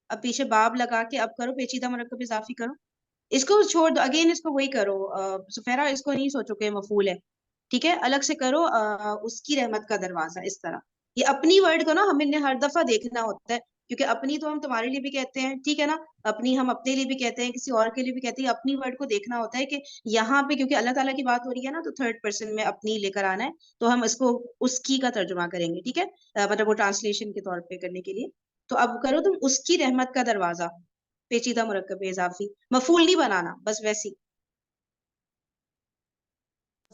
अब पीछे बाब लगा के अब करो पेचीदा मुरक्कब इजाफी करो, इसको छोड़ दो, अगेन इसको वही करो, सुफेरा इसको नहीं सोचो कि मफूल है, ठीक है, अलग से करो, उसकी रहमत का दरवाजा, इस तरह। ये अपनी वर्ड को ना हमें हर दफा देखना होता है, क्योंकि अपनी तो हम तुम्हारे लिए भी कहते हैं, ठीक है ना, अपनी हम अपने लिए भी कहते हैं, किसी और के लिए भी कहते हैं, अपनी वर्ड को देखना होता है कि यहाँ पे क्योंकि अल्लाह ताला की बात हो रही है ना, तो थर्ड पर्सन में अपनी लेकर आना है, तो हम इसको उसकी का तर्जुमा करेंगे, ठीक है, मतलब वो ट्रांसलेशन के तौर पे करने के लिए। तो अब करो तुम उसकी रहमत का दरवाजा, पेचीदा मुरक्कब इजाफी, मफूल नहीं बनाना, बस वैसी।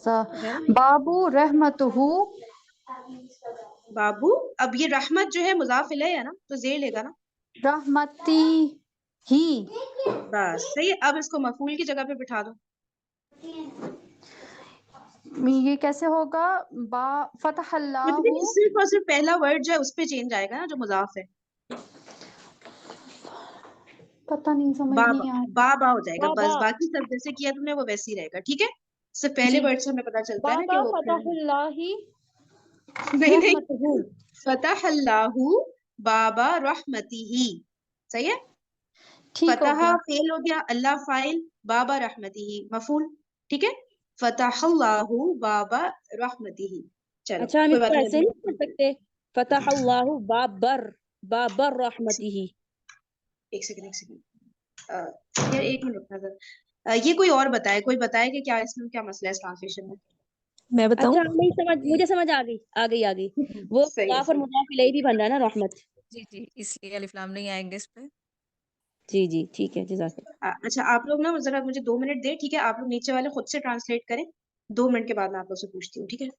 बाबू रहमतहु, बाबू। अब ये रहमत जो है मुजाफ इलैह है ना, तो जेर लेगा ना। रहमती ही। बस सही है। अब इसको मफूल की जगह पे बिठा दो। ये कैसे होगा? बा कुछ भी फतहल्लाहु। नहीं, सिर्फ और सिर्फ पहला वर्ड जो है उस पे चेंज आएगा ना, जो मुजाफ है। पता नहीं, समझ बाबा, नहीं आया। बाबा हो जाएगा बाबा बस। बाकी सब जैसे किया तुमने वो वैसे ही रहेगा। ठीक है, सिर्फ पहले जी। वर्ड से हमें पता चलता है ना कि बाबा वो फतहुल्लाहि नहीं नहीं, रहमतहु। फतहल्लाहु बाबा रहमतिही। सही है। ठीक हो फतह गया। फेल हो गया, अल्लाह फाइल, बाबा रहमतिही मफूल। ठीक है, फतहल्लाहु बाबा रहमतिही। चलो अच्छा, हम कोई बात इसको नहीं, ऐसे अभी नहीं कर सकते? फतहल्लाहु बाबर बाबर रहमतिही। एक सेकंड एक सेकंड। यार एक मिनट रुकना जरा। ये कोई बताए कि क्या इसमें क्या मसला है इस ट्रांसलेशन में। मैं बताऊं? अच्छा, नहीं समझ, मुझे समझ आ गई आ गई आ गई। वो सही है मुजाफ और सही है। मुजाफ इलैहि भी बन रहा है ना, रहमत। जी जी, इसलिए अलिफ लाम नहीं आएंगे इस पे। जी जी, ठीक है, जज़ाक। अच्छा आप लोग ना जरा मुझे 2 मिनट दे, ठीक है? आप लोग नीचे वाले खुद से ट्रांसलेट करें। 2 मिनट के बाद मैं आप लोग से पूछती हूँ, ठीक है?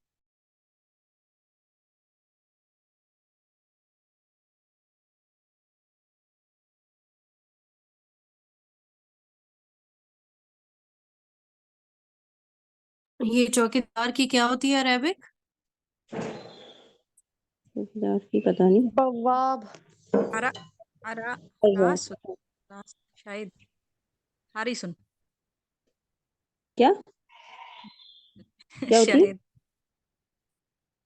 ये चौकीदार की क्या होती है अरेबिक? चौकीदार की पता नहीं। बवाब। अरा अरा अल्लाह। रासुन, शायद हारिसुन। क्या क्या होती है? शायद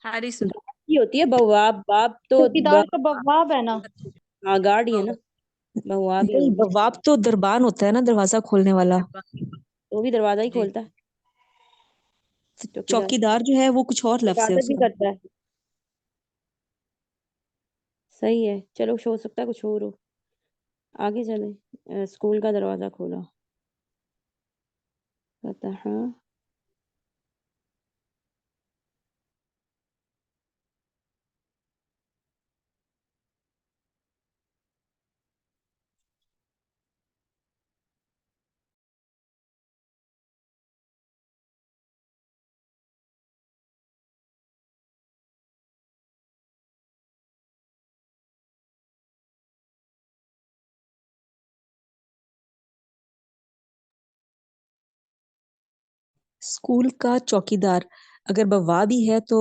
हारिसुन। गार्ड की होती है बवाब। बाब तो चौकीदार का बवाब है ना। हाँ, गार्ड ही है ना, बवाब ही नहीं, है। बवाब तो दरबान होता है ना, दरवाजा खोलने वाला। वो भी दरवाजा ही जी खोलता है। चौकीदार चौकीदार जो है वो कुछ और लफ्ज है इबादत भी उसका। करता है। सही है, चलो, हो सकता है कुछ और हो। आगे चले। स्कूल का दरवाजा खोला। फतह। स्कूल का चौकीदार अगर बवाबी है तो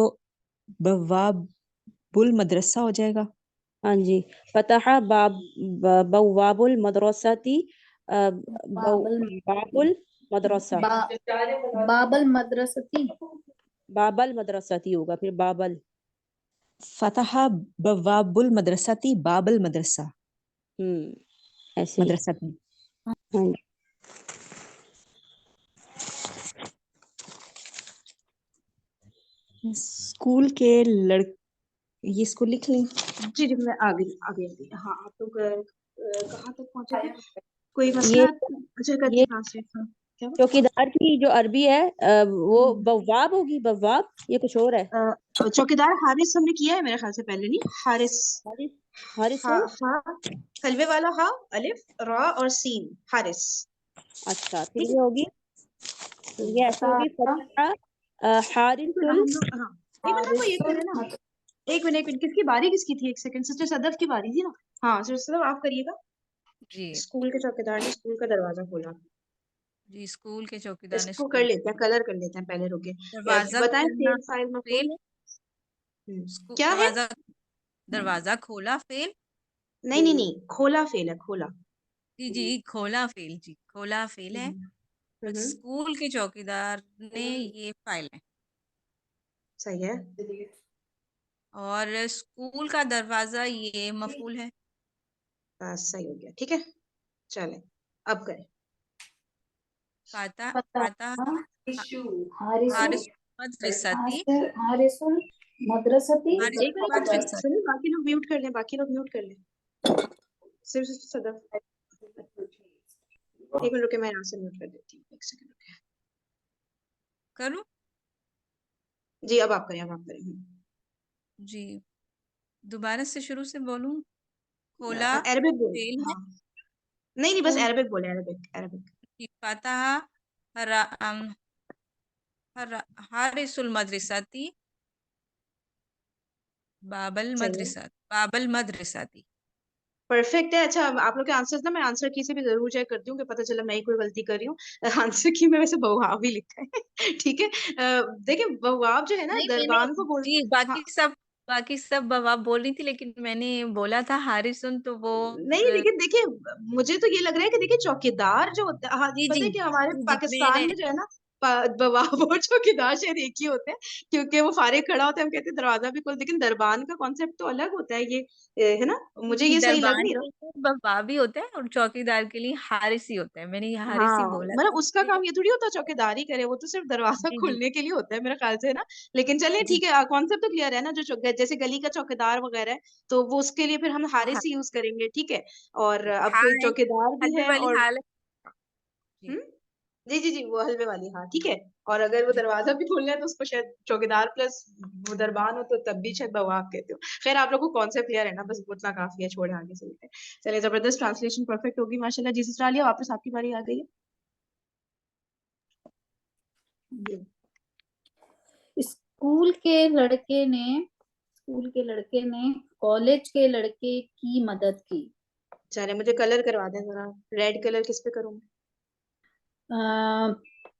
बवाबुल मदरसा हो जाएगा। हाँ जी। फतह बवाबुल मदरसाती। बाबल बाबुल मदरसा। बा, बाबल मदरसती। बाबल मदरसाती होगा फिर, बाबल। फतह बवाबुल मदरसाती बाबल मदरसा। ऐसे ही। मदरसाती। हाँ जी। स्कूल के लड़ ये इसको लिख लें। जी जी, मैं आ गई। हाँ आप लोग कहाँ तक पहुंचे थे? कोई ये मसला? अच्छा करती ये हूँ ट्रांसलेट। हाँ क्या? चौकीदार की जो अरबी है, वो बवाब होगी। बवाब ये कुछ और है। चौकीदार हारिस हमने किया है मेरे ख्याल से पहले, नहीं? हारिस। हारिस। हारिस हा कौन? हा हलवे वाला हा, अलिफ रा और सीन, हारिस। अच्छा, फिर ठीक ये होगी, फिर ये ऐसे फतह होगी। फतह है। हारिसुल। हम लोग हाँ, एक मिनट वो ये कर लेना। एक मिनट, किसकी बारी किसकी थी? एक सेकंड, सिस्टर सदफ की बारी थी ना? हाँ सिस्टर सदफ आप करिएगा। जी स्कूल के चौकीदार ने स्कूल का दरवाजा खोला। जी, स्कूल के चौकीदार ने इसको कर स्कूल लेते हैं, कलर कर लेते हैं पहले, रुके। दरवाजा बताएं खोलना फेल फाइल मफूल। फेल। क्या है? दरवाजा दरवाजा खोला फेल। नहीं नहीं नहीं, खोला फेल है, खोला। जी जी, खोला फेल। जी, खोला फेल है। हम्म। स्कूल के चौकीदार ने ये फाइल है। सही है। और स्कूल का दरवाजा ये मफूल है। बस सही हो गया, ठीक है। चले अब करें। फाता फतह फाता हारिसुल हारिस मदरसती। हारिसुल मदरसती। हारिस एक मिनट मदरसा। सुनिए, बाकी लोग म्यूट कर लें, बाकी लोग म्यूट कर लें। सिर्फ सदफ। एक मिनट रुके, मैं यहाँ से म्यूट कर देती हूँ, एक सेकंड रुके। करूं? जी अब आप करें, अब आप करें। जी, दोबारा से शुरू से बोलूं? खोला अरबिक बोले, फेल है। हाँ। नहीं नहीं, बस स्कूल अरबिक बोले, अरबिक अरबिक। की फतह हारिसुल मदरसती सही है, बाबल मदरसाती। परफेक्ट है। अच्छा, आप लोग के आंसर्स ना मैं आंसर की से भी जरूर चेक करती हूँ कि पता चला मैं ही कोई गलती कर रही हूँ। आंसर की में वैसे बवाब ही लिखा है ठीक है। देखिए बवाब जो है ना नहीं, मैंने दरबान को बोल। जी हाँ, बाकी सब आप बोल रही थी, लेकिन मैंने बोला था हारिसन, तो वो नहीं लेकिन देखिए मुझे तो ये लग रहा है कि देखिए चौकीदार जो होता है, हाँ, जी पता जी है कि हमारे जी जी पाकिस्तान मैंने में जो है ना बवाब और चौकीदार शायद एक ही होते हैं, क्योंकि वो फारिग खड़ा होता है हम कहते हैं दरवाजा भी खोल, लेकिन दरबान का कॉन्सेप्ट तो अलग होता है ये, है ना, मुझे जी, ये सही लग दरबान नहीं के रहा। लिए बवाबी होता है और चौकीदार के लिए हारिस ही होता है। मैंने ये हारिस ही हाँ बोला मतलब था उसका इसलिए। काम ये थोड़ी होता चौकीदारी करे, वो तो सिर्फ दरवाजा जी जी खोलने के लिए होता है मेरे ख्याल से, है ना। लेकिन चलिए जी ठीक है, कॉन्सेप्ट तो क्लियर है ना, जो जैसे गली का चौकीदार वगैरह है तो वो उसके लिए फिर हम हाँ हारिस ही यूज करेंगे, ठीक है। और अब हाँ कोई है, चौकीदार भी हल्वे है वाली और हाल है। जी हम्म, जी जी जी वो हलवे वाली, हाँ ठीक है। और अगर वो जी दरवाजा भी खोलना है तो उसको शायद चौकीदार प्लस वो दरबान हो तो तब भी शायद बवाब कहते हो। खैर आप लोगों को कॉन्सेप्ट क्लियर है ना, बस उतना काफी है, छोड़े आगे चलते हैं। चलिए जबरदस्त, ट्रांसलेशन परफेक्ट होगी माशाल्लाह। जी सिस्टर आलिया वापस आपकी बारी आ गई है। जी। स्कूल के लड़के ने स्कूल के लड़के ने कॉलेज के लड़के की मदद की। चलिए मुझे कलर करवा दें जरा, रेड कलर किस पे करूँ?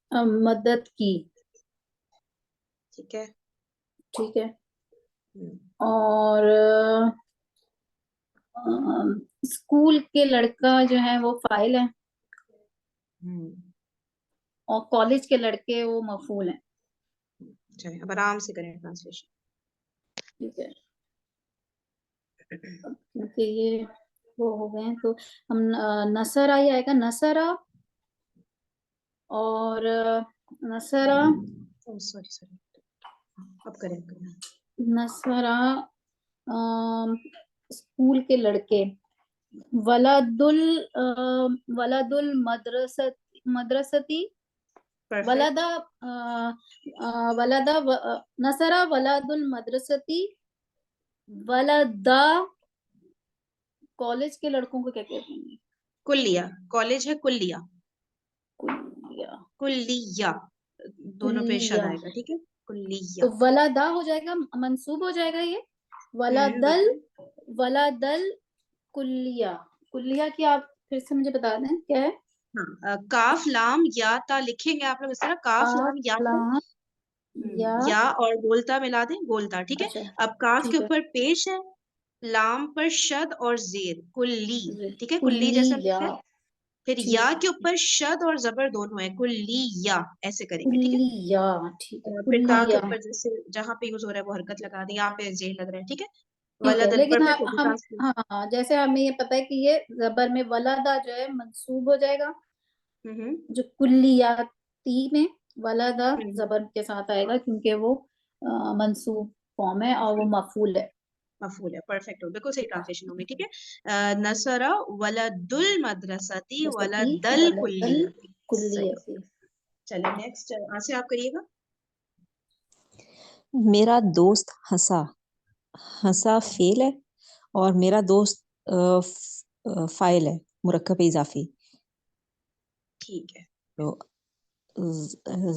मदद की। ठीक है। ठीक है। हम्म, और स्कूल के लड़का जो है वो फाइल है हम्म, और कॉलेज के लड़के वो मफूल हैं। चलिए अब आराम से करें ट्रांसलेशन। ठीक है। अब क्योंकि ये वो हो गए हैं तो हम नसरा ही आएगा, नसरा और नसरा सॉरी सॉरी, अब करें अब करें। नसरा स्कूल के लड़के वलादुल वलादुल मदरसती परफेक्ट। वलादा वलादा नसरा वलादुल मदरसती वलादा कॉलेज के लड़कों को क्या कहते हैं? कुल्लिया, कॉलेज है कुल्लिया, कुल्लिया। कुल्लिया दोनों पे शद कुल्लिया आएगा, ठीक है, कुल्लिया। तो वलादा हो जाएगा, मंसूब हो जाएगा ये। वलादल बिल्कुल। वलादल कुल्लिया। कुल्लिया की आप फिर से मुझे बता दें क्या है? हाँ काफ लाम या ता लिखेंगे आप लोग इस तरह, काफ काफ लाम या ता। लाम या। या और गोलता मिला दें, गोलता, ठीक है। अच्छा अब काफ के ठीक है। ऊपर पेश है, लाम पर शद और जेर, कुल्ली, ठीक है, कुल्ली जैसा कुल्लिया। लिखा है। फिर या ठीक के है। ऊपर शद और जबर दोनों है, कुल्लिया ऐसे करेंगे, ठीक है। कुल्लिया। ठीक है और फिर ता के कुल्लिया। ऊपर जैसे जहां पे यूज हो रहा है वो हरकत लगा दें, यहाँ पे जेर लग रहा है, ठीक है। ठीक है वलदन लेकिन परफेक्ट होगी हम ट्रांसलेट। हाँ जैसे हमें ये पता है कि ये जबर में वलादा जो है मंसूब हो जाएगा, हम्म जो कुल्लियाती में वलादा हम्म, जबर के साथ आएगा क्योंकि वो मंसूब फॉर्म है और वो मफूल है। मफूल है, परफेक्ट हो, बिल्कुल सही ट्रांसलेशन होगी, ठीक है। नसरा वलदुल मदरसती मदरसती वलदल वलादल कुल्लियती। सही। कुल्लियती। चलिए नेक्स्ट आसिया आप करिएगा। मेरा दोस्त हंसा, हंसा फेल है और मेरा दोस्त फाइल है, मुरक्कब इजाफी। ठीक है। तो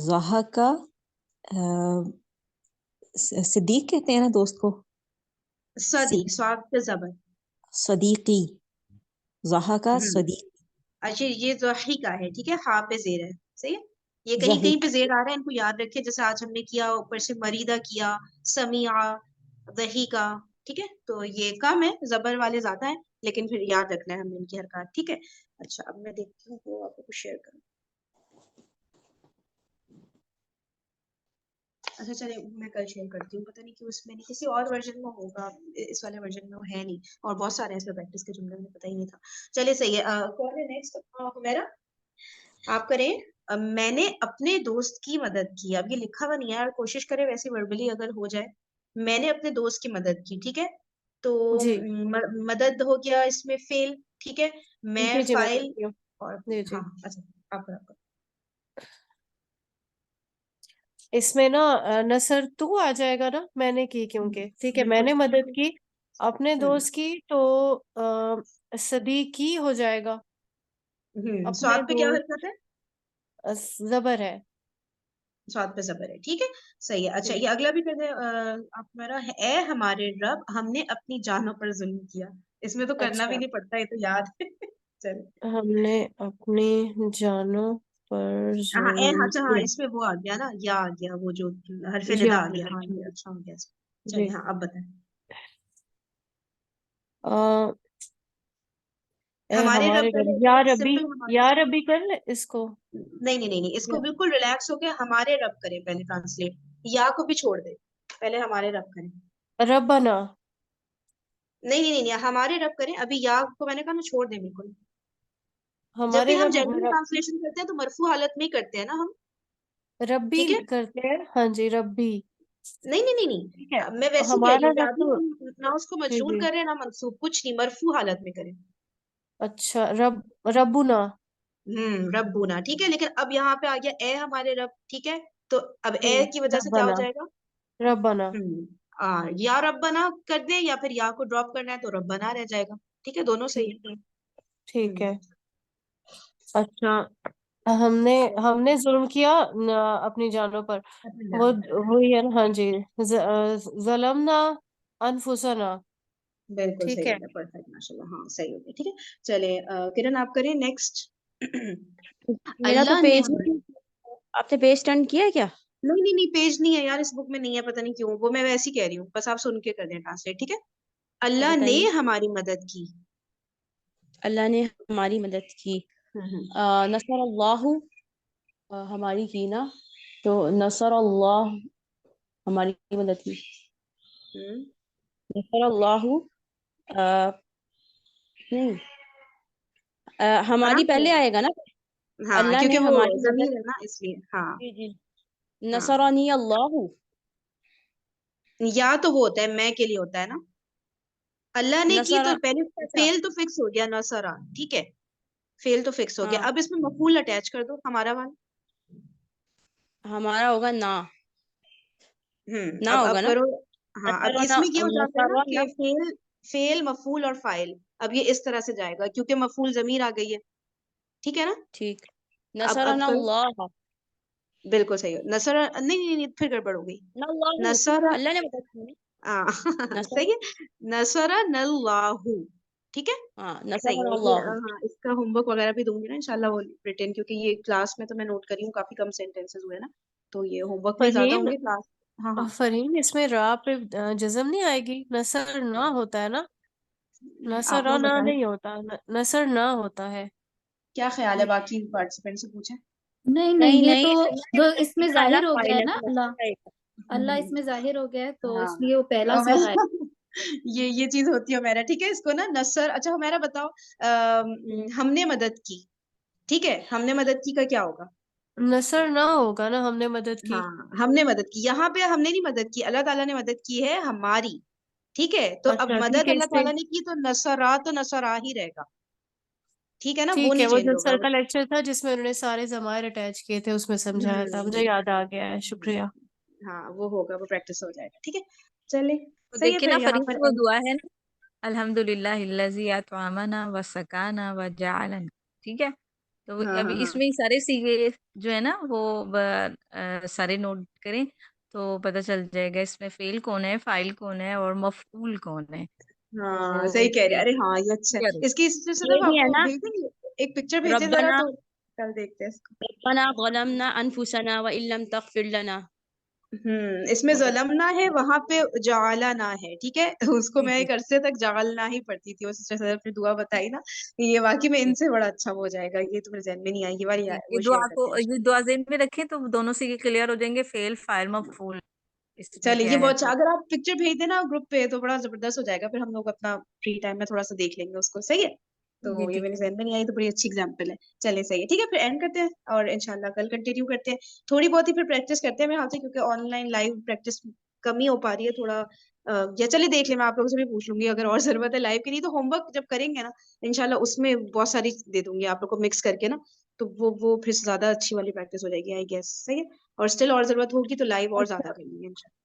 ज़हाका सिद्दीक कहते हैं ना दोस्त को, सदी, स्वाद पे जबर। सदीकी, ज़हाका हम्म, सदीक, अच्छा ये ज़ही का है, ठीक है, हाँ पे जेर है, सही है। ये कहीं कहीं ज़हीक। पे जेर आ रहा है, इनको याद रखिए, जैसे आज हमने किया ऊपर से मरीदा किया, समिया, दही का, ठीक है। तो ये कम है, जबर वाले ज्यादा है, लेकिन फिर याद रखना है हमने इनकी हरकत, ठीक है। अच्छा अब मैं देखती हूँ वो आपको शेयर करूँ। अच्छा चलिए मैं कल शेयर करती हूँ, पता नहीं क्यों इसमें नहीं, किसी और वर्जन में होगा, इस वाले वर्जन में वो है नहीं, और बहुत सारे ऐसे प्रैक्टिस के जुमले मुझे पता ही नहीं था। चलिए सही है, कौन है नेक्स्ट? हुमैरा आप करें। मैंने अपने दोस्त की मदद की, अब ये लिखा हुआ नहीं है यार, कोशिश करें वैसे वर्बली अगर हो जाए। मैंने अपने दोस्त की मदद की, ठीक है। तो जी मदद हो गया इसमें फेल, ठीक है। मैं जी जी मैं फाइल करती हूँ। और जी जी हाँ अच्छा आपका इसमें ना नसर तू आ जाएगा ना, मैंने की क्योंकि, ठीक है, बिल्कुल। मैंने मदद की अपने हम्म दोस्त की, तो सदीकी हो जाएगा। अपने स्वाद पे क्या दोस्त हरकत है? जबर है, स्वाद पे जबर है, ठीक है, सही है। अच्छा, ये ठीक अगला भी कर दे। आप मेरा है, ए हमारे रब हमने अपनी जानों पर जुल्म किया। इसमें तो करना भी अच्छा, नहीं पड़ता, ये तो याद है। चल, हमने अपनी जानों पर हाँ ए, जुल्म अच्छा हाँ, किया। इसमें वो आ गया ना, या आ गया वो जो हरफे या निदा आ गया। हाँ, ये अच्छा हो गया। चलिए, जी। हाँ अब बताएं। आ, ए हमारे रब, हमारे पहले रब, या बहुत रबी, सिंपल हमारे या रब। रबी कर ले इसको। नहीं नहीं नहीं नहीं, इसको या- बिल्कुल रिलैक्स होके हमारे रब करें पहले ट्रांसलेट। या को भी छोड़ दे, पहले हमारे रब करें। रब्बना। नहीं नहीं नहीं नहीं, हमारे रब करें। अभी या को मैंने कहा ना, छोड़ दे बिल्कुल। जब भी हमारे हम रब, जनरल ट्रांसलेशन करते हैं तो मरफू हालत में ही करते हैं ना हम, रब्बी ठीक है। करते हैं, हाँ जी, रब्बी। नहीं नहीं नहीं ठीक है, नहीं, मैं वैसे ही कह रही हमारा हूँ कि रब अभी तो, हम ना उसको जी मजरूर जी, कर रहे हैं ना मंसूब, कुछ नहीं, मरफू हालत में करें। अच्छा, रब्बुना। रब्बुना, ठीक है। लेकिन अब यहाँ पे आ गया ए हमारे रब, ठीक है। तो अब जी, ए की वजह से क्या हो रब्बना, जाएगा? रब्बना। या रब्बना कर दे, या फिर या को ड्रॉप करना है तो रब्बना रह जाएगा, ठीक है, दोनों सही है। ठीक है, ठीक हम्म है। अच्छा, हमने हमने जुल्म किया अपनी जानों पर, अपनी वो जान पर, वही है ना, हाँ जी। जलमना अनफुसना। बिल्कुल ठीक सही हो है। गया, परफेक्ट, माशाल्लाह, हाँ सही हो गया, ठीक है। चले, किरण आप करें नेक्स्ट। मेरा तो अल्लाह ने पेज हमारे, नहीं, आपने पेज टर्न किया है क्या? नहीं नहीं नहीं, पेज नहीं है यार इस बुक में, नहीं है, पता नहीं क्यों, वो मैं वैसे ही कह रही हूँ, बस आप सुन के कर दें ट्रांसलेट, ठीक है। अच्छा अल्लाह ने बताइए। हमारी मदद की। अल्लाह ने हमारी मदद की। हम्म। नसर अल्लाह, हमारी की ना, तो नसर अल्लाह हमारी मदद की। हम्म, नसर अल्लाह, नहीं, हमारी आराम से, पहले आएगा ना। हाँ, अल्लाह ने क्योंकि वो हमारी मदद, जमीर है ना, इसलिए, हाँ। जी जी, हाँ, नसरानी अल्लाह। या तो वो होता है, मैं के लिए होता है ना। अल्लाह ने की नसरा, तो पहले अच्छा, फेल तो फिक्स हो गया, नसरा, ठीक है, फेल तो फिक्स हो गया। हाँ, अब इसमें मफूल अटैच कर दो, हमारा वाला। हमारा होगा ना, ना अब होगा ना। करो। हाँ, अब नसरना, इसमें ये हो जाता है ना नसरना, कि फेल, फेल मफूल और फाइल, अब ये इस तरह से जाएगा क्योंकि मफूल जमीर आ गई है, ठीक है ना। ठीक, अब नसरना करो, अल्लाह, बिल्कुल सही हो, नसर, नहीं नहीं नहीं, फिर गड़बड़ हो गई। ना अल्लाह, नसर, अल्लाह ने मदद की। हाँ नसर, सही है, नसर नल्लाहु, ठीक है, हाँ, सही नसरना है ये। अल्लाह। हाँ, इसका होमवर्क वगैरह भी दूंगी ना इंशाल्लाह, वो रिटेन, क्योंकि ये क्लास में तो मैं नोट करी हूँ काफी कम सेंटेंसेस हुए ना, तो ये होमवर्क में ज्यादा फहीम, होंगे क्लास। हाँ हाँ, इसमें रा पे जज़म नहीं आएगी, नसर ना होता है ना, आप नसर लोग ना बताएं नहीं होता, नसर ना होता है। क्या ख्याल है, बाकी पार्टिसिपेंट से पूछें। नहीं नहीं, नहीं ये नहीं, तो अल्लाह ने जो मदद की इसमें ना, अल्लाह जाहिर हो गया फाइल है है ना, तो अल्लाह, नसर आएगा। अल्लाह हम्म, इसमें जाहिर हो गया है, तो हाँ, इसलिए वो पहला और सिगा है। ये चीज होती है मेरा, ठीक है, इसको ना नसर। अच्छा मेरा बताओ, हमने मदद की, ठीक है, हमने मदद की का क्या होगा? नसर ना होगा ना, हमने मदद की। हाँ, हमने मदद की, यहाँ पे हमने नहीं मदद की, अल्लाह ताला ने मदद की है हमारी, ठीक है। तो अब अच्छा ठीक मदद है, अल्लाह इससे, ताला ने की तो नसरा तो नसरा ही रहेगा, ठीक है ना, वो ठीक है, नहीं वो चेंज जो होगा। सर का लेक्चर था जिसमें उन्होंने सारे जमायर अटैच किए थे, उसमें समझाया था, मुझे हम्म, याद आ गया है, शुक्रिया। हाँ वो होगा, वो प्रैक्टिस हो जाएगा, ठीक है। चले, तो सही है, देखिए फिर ना यहाँ फरीन, पर वो end। दुआ है ना, अल्हम्दुलिल्लाहिल्लज़ी अत'अमना व सकाना व जअलना, ठीक है। तो हाँ अभी हाँ हाँ, इसमें ही सारे सीगे जो है ना वो सारे नोट करें तो पता चल जाएगा इसमें फेल कौन है, फाइल कौन है और मफऊल कौन है। हाँ तो सही कह रहे हैं, ये अरे हाँ ये अच्छा है, करो, इसकी सिर्फ ये भी है आपको ना, भेज देंगे, एक पिक्चर भेजें जरा, रब्बना, तो कल देखते हैं इसको। रब्बना ज़लमना अनफुसना व इल्लम तगफिर लना। इसमें बहुत अच्छा। जलमना है, वहां पे जालना है, ठीक है। उसको जी मैं जी एक अरसे तक जालना ही पढ़ती थी, वो सिस्टर सदर ने दुआ बताई ना, ये वाकई में जी इनसे बड़ा अच्छा हो जाएगा, ये तो मेरे जहन में नहीं आई, ये वाली जी, ये वो शेयर दुआ करते को, हैं ये इंशाल्लाह। दुआ ज़हन में रखें तो दोनों सीगे क्लियर हो जाएंगे, फेल फाइल मफऊल इसमें चलिए, क्या ये है बहुत अच्छा, तो। अगर आप पिक्चर भेज देना ग्रुप पे तो बड़ा जबरदस्त हो जाएगा, फिर हम लोग अपना फ्री टाइम में थोड़ा सा देख लेंगे उसको, सही है। जी तो ये ठीक मेरे है। जहन में नहीं आई, तो बड़ी अच्छी एग्जाम्पल है। चलिए सही है, ठीक है, फिर एंड करते हैं और इंशाल्लाह कल कंटिन्यू करते हैं। थोड़ी बहुत ही फिर प्रैक्टिस करते हैं मेरे हाथ से, क्योंकि ऑनलाइन लाइव प्रैक्टिस कम ही हो पा रही है थोड़ा। या चलिए देख ले, मैं आप लोगों से भी पूछ लूंगी अगर और जरूरत है लाइव की, नहीं तो होमवर्क जब करेंगे ना इंशाल्लाह उसमें बहुत सारी दे दूंगी आप लोग को मिक्स करके ना, तो वो फिर ज्यादा अच्छी वाली प्रैक्टिस हो जाएगी, आई गेस, सही है। और स्टिल और जरूरत होगी तो लाइव और अच्छा, ज्यादा करेंगे इंशाल्लाह।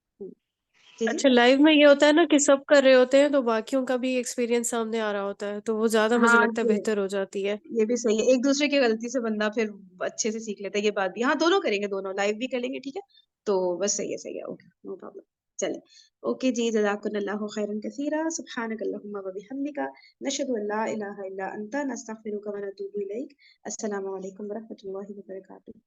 जी अच्छा, लाइव में ये होता है ना कि सब कर रहे होते हैं तो बाकियों का भी एक्सपीरियंस सामने आ रहा होता है, तो वो ज्यादा मुझे हाँ, लगता है बेहतर हो जाती है। ये भी सही है। एक दूसरे की गलती से बंदा फिर अच्छे से सीख लेता है, ये बात भी। हाँ, दोनों करेंगे, दोनों लाइव भी कर लेंगे, ठीक है। तो बस सही है, ओके, नो प्रॉब्लम। चले, ओके जी, जज़ाकुमुल्लाहु खैरन कसीरा, सुब्हानकल्लाहुम्मा व बिहम्दिका, नशहदु अन ला इलाहा इल्ला अंता, नस्तगफिरुका व नतूबु इलैक। अस्सलामु अलैकुम व रहमतुल्लाहि व बरकातुहू।